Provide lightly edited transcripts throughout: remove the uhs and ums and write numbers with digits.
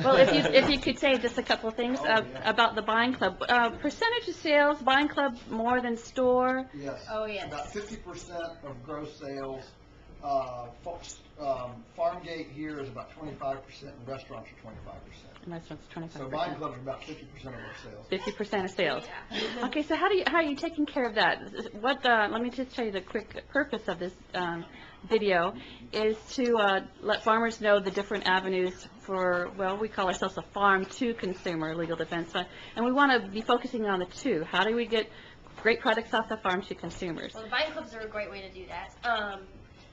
Well, if you could say just a couple of things about the buying club. Percentage of sales, buying club more than store. Yes. Oh, yes. About 50% of gross sales. Farm gate here is about 25%, and restaurants are 25%. And restaurants 25%. So buying clubs are about 50% of our sales. 50% of sales. Yeah. Okay, so how are you taking care of that? Let me just tell you the quick purpose of this video is to let farmers know the different avenues for, well, we call ourselves a farm to consumer legal defense fund, and we want to be focusing on the two. How do we get great products off the farm to consumers? Well, the buying clubs are a great way to do that.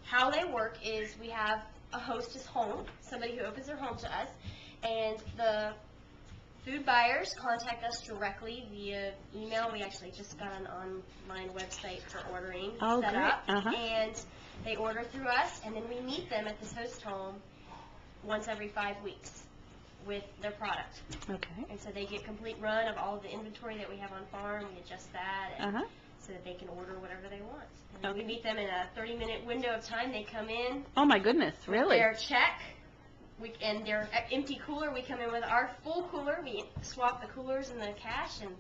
How they work is we have a hostess home, somebody who opens their home to us, and the food buyers contact us directly via email. We actually just got an online website for ordering set up, and they order through us, and then we meet them at this host home once every 5 weeks with their product. Okay. And so they get complete run of all of the inventory that we have on farm. We adjust that, and so that they can order whatever they want. And we meet them in a 30-minute window of time. They come in. Oh my goodness, really? With their check. And their empty cooler. We come in with our full cooler. We swap the coolers and the cash and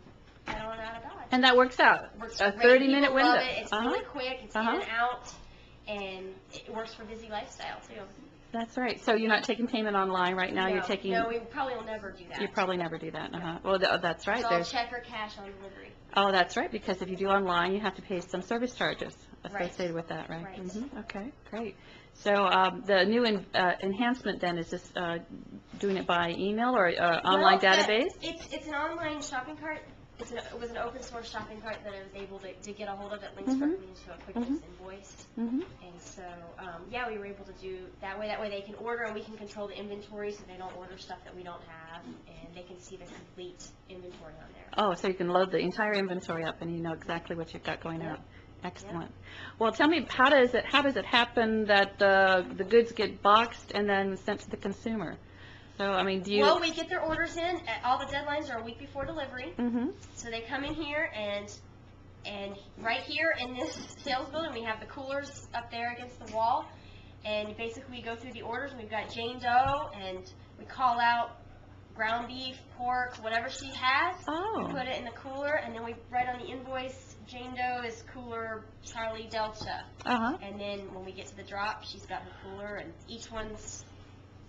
head on out of Dodge. And that works out. A 30-minute window. Love it. It's really quick. It's in and out, and it works for busy lifestyle too. That's right. So you're not taking payment online right now. No, you're taking. No, we probably will never do that. You probably never do that. Well, that's right. It's all check or cash on delivery. Oh, that's right. Because if you do online, you have to pay some service charges associated with that, right? Right. Okay, great. So the new enhancement then is just doing it by email or online database? It's an online shopping cart. It was an open source shopping cart that I was able to get a hold of that links directly into a QuickBooks invoice. And so, yeah, we were able to do that way. That way they can order and we can control the inventory so they don't order stuff that we don't have, and they can see the complete inventory on there. Oh, so you can load the entire inventory up and you know exactly what you've got going out. Excellent. Well, tell me, how does it happen that the goods get boxed and then sent to the consumer? So, I mean, do you... Well, we get their orders in. All the deadlines are a week before delivery. So they come in here, and right here in this sales building, we have the coolers up there against the wall. And basically, we go through the orders, and we've got Jane Doe, and we call out ground beef, pork, whatever she has. We put it in the cooler, and then we write on the invoice, Jane Doe is cooler Charlie Delta. And then when we get to the drop, she's got her cooler, and each one's...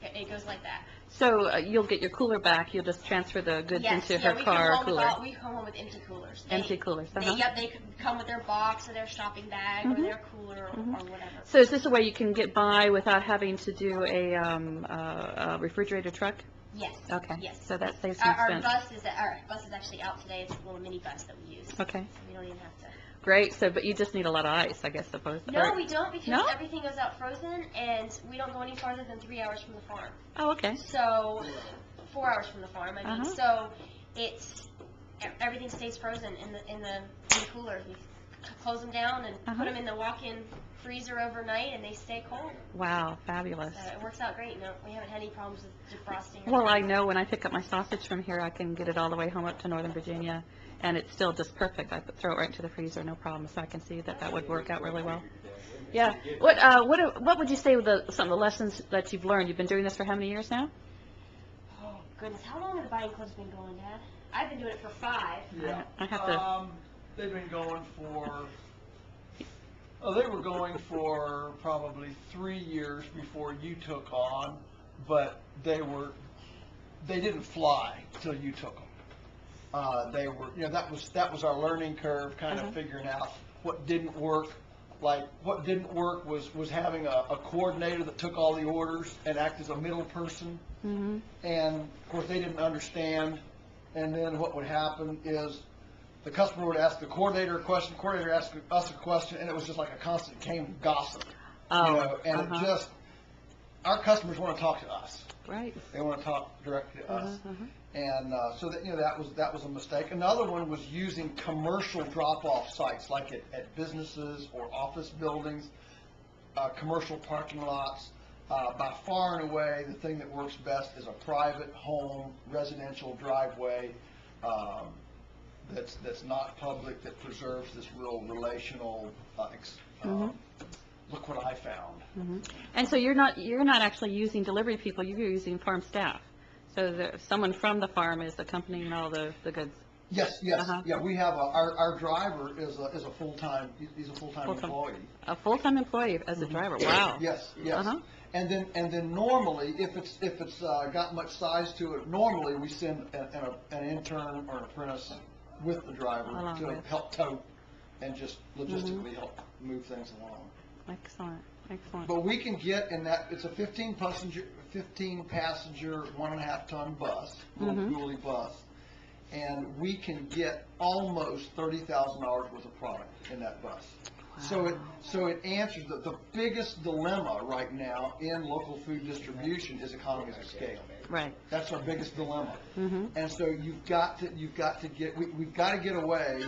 It goes like that. So you'll get your cooler back. You'll just transfer the goods into her car cooler. We come home with empty coolers. Empty coolers. They come with their box or their shopping bag or their cooler or whatever. So is this a way you can get by without having to do a refrigerator truck? Yes. Okay. Yes. So that saves some expense. Our bus is actually out today. It's a little mini bus that we use. Okay. So we don't even have to. Great. So, but you just need a lot of ice, I guess, suppose. No, we don't, because everything goes out frozen, and we don't go any farther than 3 hours from the farm. Oh, okay. So, 4 hours from the farm. I mean, so everything stays frozen in the coolers. We close them down and put them in the walk-in freezer overnight, and they stay cold. Wow, fabulous. It works out great. No, we haven't had any problems with defrosting. Well, I know when I pick up my sausage from here, I can get it all the way home up to Northern Virginia, and it's still just perfect. I throw it right into the freezer, no problem. So I can see that would work out really well. Yeah. What would you say were some of the lessons that you've learned? You've been doing this for how many years now? Oh goodness, how long have the buying clubs been going, Dad? I've been doing it for 5. Yeah. I have to. They've been going for. They were going for probably 3 years before you took on, but they didn't fly till you took them. They were, that was our learning curve, kind of figuring out what didn't work. Like what didn't work was having a coordinator that took all the orders and acted as a middle person. And of course they didn't understand. And then what would happen is the customer would ask the coordinator a question, the coordinator asked us a question, and it was just like a constant game of gossip. It just, our customers want to talk to us. Right. They want to talk directly to us. And so that was a mistake. Another one was using commercial drop-off sites, like at businesses or office buildings, commercial parking lots. By far and away, the thing that works best is a private home, residential driveway that's not public, that preserves this real relational. Look what I found. And so you're not actually using delivery people. You're using farm staff. So someone from the farm is accompanying all the goods? Yes, Uh-huh. yeah, we have, our driver is a full-time, he's a full-time Full-time. employee. A full-time employee as a driver, wow. Yes, yes. Uh-huh. And then normally, if it's got much size to it, normally we send an intern or an apprentice with the driver Along to with. help tow and just logistically help move things along. Excellent, excellent. But we can get in that, it's a 15 passenger, 1.5 ton bus, little dually bus, and we can get almost $30,000 worth of product in that bus. Wow. So it answers the biggest dilemma right now in local food distribution is economies of scale. Right. That's our biggest dilemma. Mm-hmm. And so we've got to get away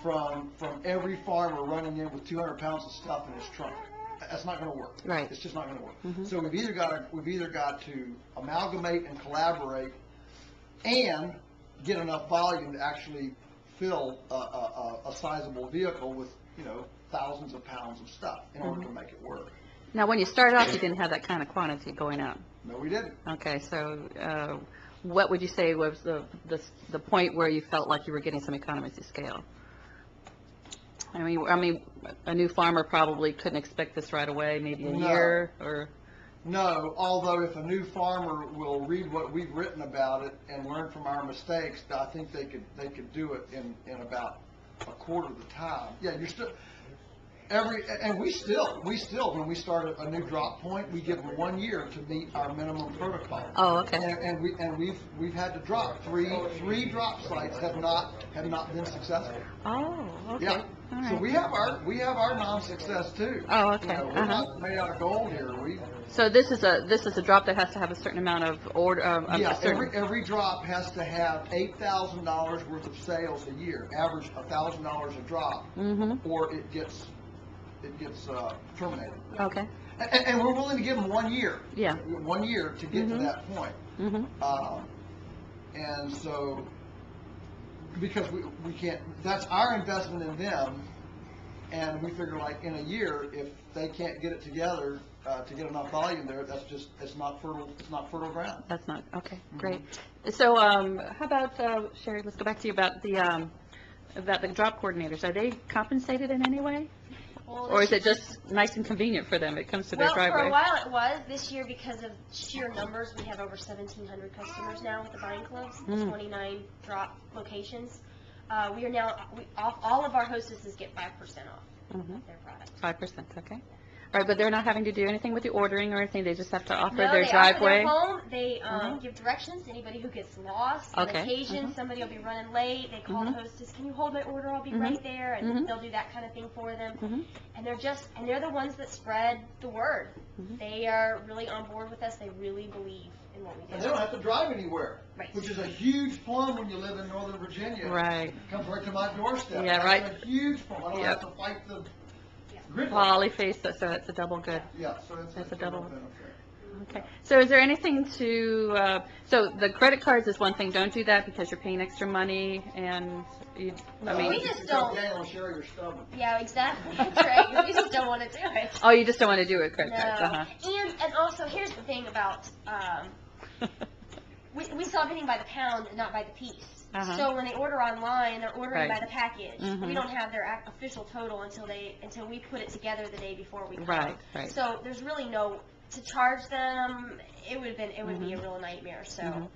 from every farmer running in with 200 pounds of stuff in his trunk. That's not going to work. Right. It's just not going to work. Mm-hmm. So we've either got to amalgamate and collaborate, and get enough volume to actually fill a sizable vehicle with, thousands of pounds of stuff in order to make it work. Now, when you started off, you didn't have that kind of quantity going out. No, we didn't. Okay, so what would you say was the point where you felt like you were getting some economies of scale? I mean, a new farmer probably couldn't expect this right away, maybe a No. year or... No, although if a new farmer will read what we've written about it and learn from our mistakes, I think they could do it in about a quarter of the time. Yeah, you're still we still when we start a new drop point, we give them 1 year to meet our minimum protocol. Oh, okay. And we've had to drop three drop sites have not been successful. Oh, okay. Yeah. All So right. we have our non-success too. Oh, okay. We're Uh-huh. not made out of gold here. So this is a drop that has to have a certain amount of order. Yeah, a certain... every drop has to have $8,000 worth of sales a year, average $1,000 a drop, or it gets terminated. Okay. And we're willing to give them 1 year. Yeah. 1 year to get to that point. Mm-hmm. And so, because we can't, that's our investment in them, and we figure like in a year, if they can't get it together to get enough volume there, it's not fertile ground. That's not, okay, great. So, how about, Sheri, let's go back to you about the drop coordinators. Are they compensated in any way? Well, Or is it just nice and convenient for them? It comes to their Well, driveway? for a while it was. This year, because of sheer numbers, we have over 1,700 customers now with the buying clubs, 29 drop locations. We are now, all of our hostesses get 5% off their product. 5%, okay. All right, but they're not having to do anything with the ordering or anything, they just have to offer No, their they driveway? offer their home. They give directions to anybody who gets lost. On Okay. occasion, somebody will be running late. They call the hostess, "Can you hold my order? I'll be right there." And they'll do that kind of thing for them. And they're the ones that spread the word. They are really on board with us. They really believe in what we do. And they don't have to drive anywhere, Right. which is a huge plum when you live in Northern Virginia. Right. It comes right to my doorstep. Yeah, right. That's a huge plum. I don't have to fight the grid. Polyface, so it's a double good. Yeah, so That's a real double. benefit. Okay. So is there anything to, so the credit cards is one thing, don't do that because you're paying extra money and you, I mean. We just don't. Daniel, Sheri, you're stubborn. Yeah, exactly. That's right. We just don't want to do it. Oh, you just don't want to do it, credit No. cards, uh-huh. And also, here's the thing about, we sell everything by the pound and not by the piece. So when they order online, they're ordering by the package. We don't have their official total until we put it together the day before we come. Right. So there's really no, to charge them, it would be a real nightmare. So,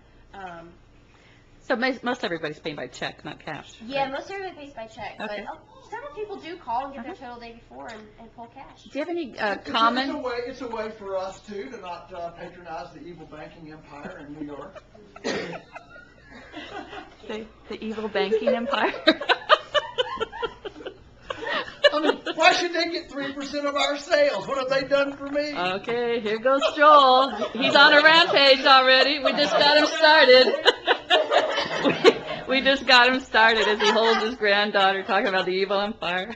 So most everybody's paying by check, not cash. yeah, most everybody pays by check, Okay. but several people do call and get their total the day before and pull cash. Do you have any It's common? it's a way for us too to not patronize the evil banking empire in New York. The evil banking empire? I mean, why should they get 3% of our sales? What have they done for me? Okay, here goes Joel. He's on a rampage already. We just got him started. We just got him started as he holds his granddaughter talking about the evil empire.